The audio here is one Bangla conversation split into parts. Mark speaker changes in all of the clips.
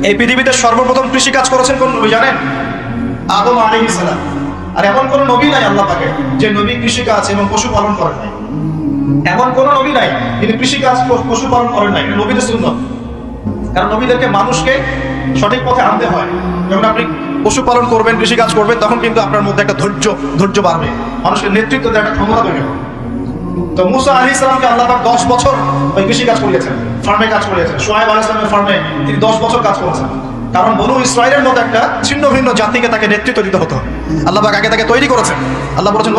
Speaker 1: এই পৃথিবীতে সর্বপ্রথম কৃষি কাজ করেছেন কোন নবী জানেন? আদম আলাইহিস সালাম। আর এমন কোন নবী নাই আল্লাহ পাকের যে নবী কৃষি কাজ এবং পশুপালন করেন নাই। এমন কোন নবী নাই যিনি কৃষি কাজ পশুপালন করেন নাই। এটা নবীদের সুন্নাত। কারণ নবীদেরকে মানুষকে সঠিক পথে আনতে হয়। যখন আপনি পশুপালন করবেন, কৃষি কাজ করবেন, তখন কিন্তু আপনার মধ্যে একটা ধৈর্য বাড়বে, মানুষের নেতৃত্ব দেওয়ার একটা ক্ষমতা তৈরি হবে। তো মুসা আলাইহিস সালামকে আল্লাহ পাক 10 বছর ওই কৃষি কাজ করিয়েছেন, ফার্মে কাজ করিয়েছেন। শুআয়ব আলাইহিস সালামের ফার্মে তিনি 10 বছর কাজ করেছেন। কারণ বনু ইসরাইলের মতো একটা ছিন্ন ভিন্ন জাতিকে তাকে নেতৃত্ব দিতে হতো। আল্লাহ পাক আগে তাকে তৈরি করেছেন। আল্লাহ বলেছেন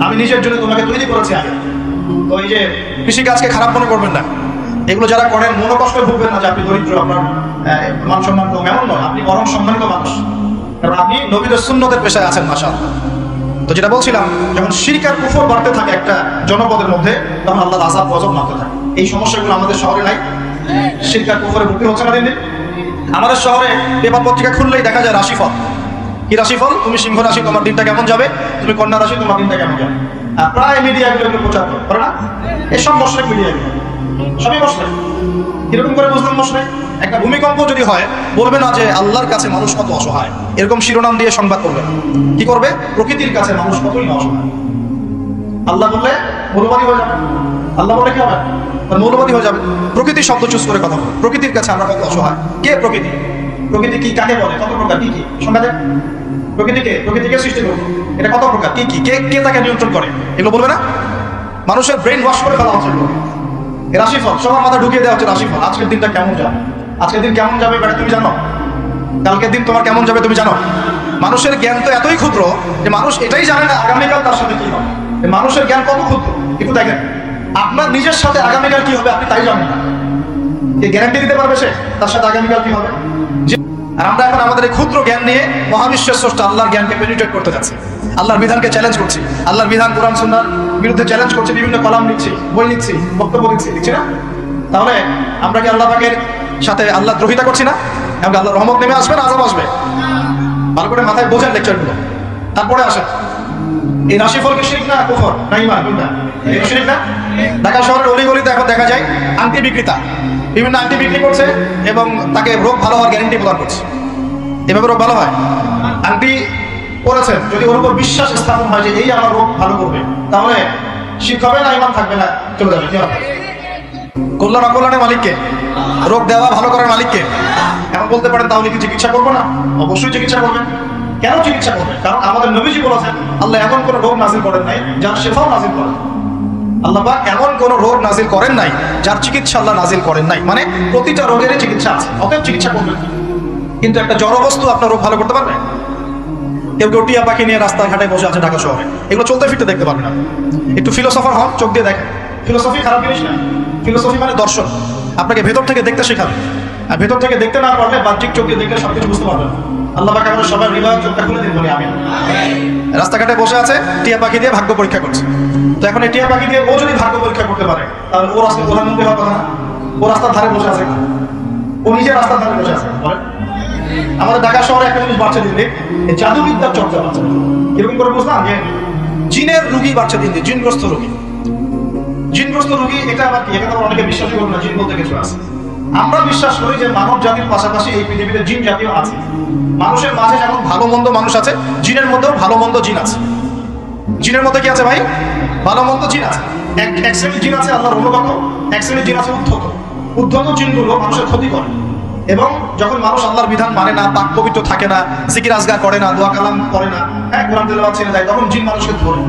Speaker 1: আমি নিজের জন্য তোমাকে তৈরি করেছি আগে। তো এই যে কৃষি কাজকে খারাপ মনে করবেন না। এগুলো যারা করেন মনোকষ্টে ভুগবেন না যে আপনি দরিদ্র, আপনার মান সম্মান কম, এমন নয়। আপনি বরং সম্মানিত মানুষ, কারণ আপনি নবীদের সুন্নতের পেশায় আছেন মাশাআল্লাহ। তো যেটা বলছিলাম, যখন শিরক আর কুফর বাড়তে থাকে একটা জনপদের মধ্যে, তখন আল্লাহর আযাব গজব নামতে থাকে। এই সমস্যাগুলো আমাদের শহরে নাই? শিরক আর কুফরে ভর্তি হচ্ছে না দিন দিন। আমাদের শহরে পেপার পত্রিকা খুললেই দেখা যায় রাশিফল। কি রাশিফল? তুমি সিংহ রাশি, তোমার দিনটা কেমন যাবে। তুমি কন্যা রাশি, তোমার দিনটা কেমন যাবে। প্রায় মিডিয়াগুলো প্রচার করে না? এসব মশলেক মিডিয়াগুলো সবই মশলেক। কিরকম করে বুঝলাম মশলেক? একটা ভূমিকম্প যদি হয়, বলবে না যে আল্লাহর কাছে মানুষ কত অসহায়, এরকম শিরোনাম দিয়ে সংবাদ করবে। কি করবে? প্রকৃতির কাছে মানুষ কতই না অসহায়। আল্লাহ বললে মৌলবাদী হয়ে যাবে। আল্লাহ বলে কি হবে? মৌলবাদী হয়ে যাবে। প্রকৃতি শব্দ চুজ করে কথা বলে। প্রকৃতির কাছে আমরা কত অসহায়। কে প্রকৃতি? প্রকৃতি কি, কাকে বলে, কত প্রকার, কি কি সংজ্ঞা দেন। প্রকৃতিকে সৃষ্টি করবো, এটা কত প্রকার, কি কি, কে তাকে নিয়ন্ত্রণ করে, এগুলো বলবে না? মানুষের ব্রেন ওয়াশ করে ফেলা হচ্ছে। রাশিফল সবার মাথা ঢুকিয়ে দেওয়া হচ্ছে। রাশিফল আজকের দিনটা কেমন যাবে, আজকের দিন কেমন যাবে বেটা তুমি জানো? কালকের দিন তোমার কেমন যাবে তুমি জানো? মানুষের জ্ঞান তো এতই ক্ষুদ্র যে মানুষ এটাই জানে না আগামীকাল তার সাথে কি হবে। মানুষের জ্ঞান কত ক্ষুদ্র, একটু দেখেন। আপনার নিজের সাথে আগামীকাল কি হবে আপনি তাই জানেন না। এই গ্যারান্টি দিতে পারবে সে তার সাথে আগামীকাল কি হবে? আর আমরা এখন আমাদের এই ক্ষুদ্র জ্ঞান নিয়ে মহাবিশ্বের স্রষ্টা আল্লাহর জ্ঞানকে পেনিট্রেট করতে যাচ্ছি। আল্লাহর বিধানকে চ্যালেঞ্জ করছি, আল্লাহর বিধান কোরআন সুন্নাহর বিরুদ্ধে চ্যালেঞ্জ করছি, বিভিন্ন কলাম লিখছি, বই লিখছি, বক্তব্য লিখছি না? তাহলে আমরা কি আল্লাহ পাকের সাথে আল্লাহ দ্রোহিতা করছি না? এবং আল্লাহর রহমত নেমে আসবে না আযাব আসবে? ভালো করে মাথায় বোঝেন লেকচারগুলো। তারপরে আসেন, এই রাশিফল কি শিরক না কুফর না ঈমান? কোনটা? এই শিরক না? ঢাকা শহরের অলিগলিতে এখন দেখা যায় আংটি বিক্রেতা বিভিন্ন আংটি বিক্রি করছে এবং তাকে রোগ ভালো হওয়ার গ্যারান্টি প্রদান করছে। এভাবে রোগ ভালো হয়? আংটি করেছেন, যদি ওর উপর বিশ্বাস স্থাপন হয় যে এই আমার রোগ ভালো করবে, তাহলে শিরক হবে না ঈমান থাকবে না চলে যাবে? কি হবে? কল্যাণ অকল্যাণের মালিককে, রোগ দেওয়া ভালো করার মালিককে। এখন বলতে পারেন তাহলে কি চিকিৎসা করবো না? অবশ্যই চিকিৎসা করবেন। কেন চিকিৎসা করবেন? কারণ আমাদের নবীজি বলেছেন আল্লাহ এমন কোন রোগ নাজিল করেন নাই যার শিফাও নাজিল করেন। আল্লাহ পাক এমন কোন রোগ নাজিল করেন নাই যার চিকিৎসা আল্লাহ নাজিল করেন নাই। মানে প্রতিটা রোগেরই চিকিৎসা আছে, অতএব চিকিৎসা করবেন। কিন্তু একটা জড়বস্তু আপনার রোগ ভালো করতে পারবে? কেউ কেউ টিয়া পাখি নিয়ে রাস্তায় ঘাটে বসে আছে ঢাকা শহরে, এগুলো চলতে ফিরতে দেখতে পারবে না। একটু ফিলোসফার হন, চোখ দিয়ে দেখেন। ফিলোসফি খারাপ জিনিস না। ফিলোসফি মানে দর্শন, আপনাকে ভেতর থেকে দেখতে শেখাবে। আর ভেতর থেকে দেখতে না পারলে বাহ্যিক চোখ দিয়ে দেখলে সবকিছু বুঝতে পারবেন। আল্লাহ পাক আমাদের সবার হৃদয়ের চোখটা খুলে দিন, বলি আমিন। রাস্তাঘাটে বসে আছে, টিয়া পাখি দিয়ে ভাগ্য পরীক্ষা করছে। তো এখন এই টিয়া পাখি দিয়ে ও যদি ভাগ্য পরীক্ষা করতে পারে, তাহলে ও রাস্তায় প্রধানমন্ত্রী হওয়ার কথা না? ও রাস্তার ধারে বসে আছে, ও নিজে রাস্তার ধারে বসে আছে। বলেন, আমাদের ঢাকা শহরে একটা জিনিস বাড়ছে দিন দিন, জাদুবিদ্যার চর্চা বাড়ছে। এরকম করে বুঝলাম যে জিনের রুগী বাড়ছে দিন দিন, জিনগ্রস্ত রুগী। জিনগ্রস্ত রুগী এটা আবার কি? এটা অনেকে বিশ্বাস করবে না জিন বলতে কিছু আছে। আমরা বিশ্বাস করি যে মানব জাতির পাশাপাশি এই পৃথিবীতে জিন জাতীয় আছে। মানুষের মাঝে যেমন ভালো মন্দ মানুষ আছে, জিনের মধ্যেও ভালো মন্দ জিন আছে। জিনের মধ্যে কি আছে ভাই? ভালো মন্দ জিন আছে। এক শ্রেণীর জিন আছে আল্লাহর অনুগত, এক শ্রেণীর জিন আছে উদ্ধত। উদ্ধত জিনগুলো মানুষের ক্ষতি করে, এবং যখন মানুষ আল্লাহর বিধান মানে না, পাক পবিত্র থাকে না, জিকির আজগার করে না, দোয়া কালাম করে না, কোরআন তেলাওয়াত ছেড়ে দেয়, তখন জিন মানুষকে ধরে।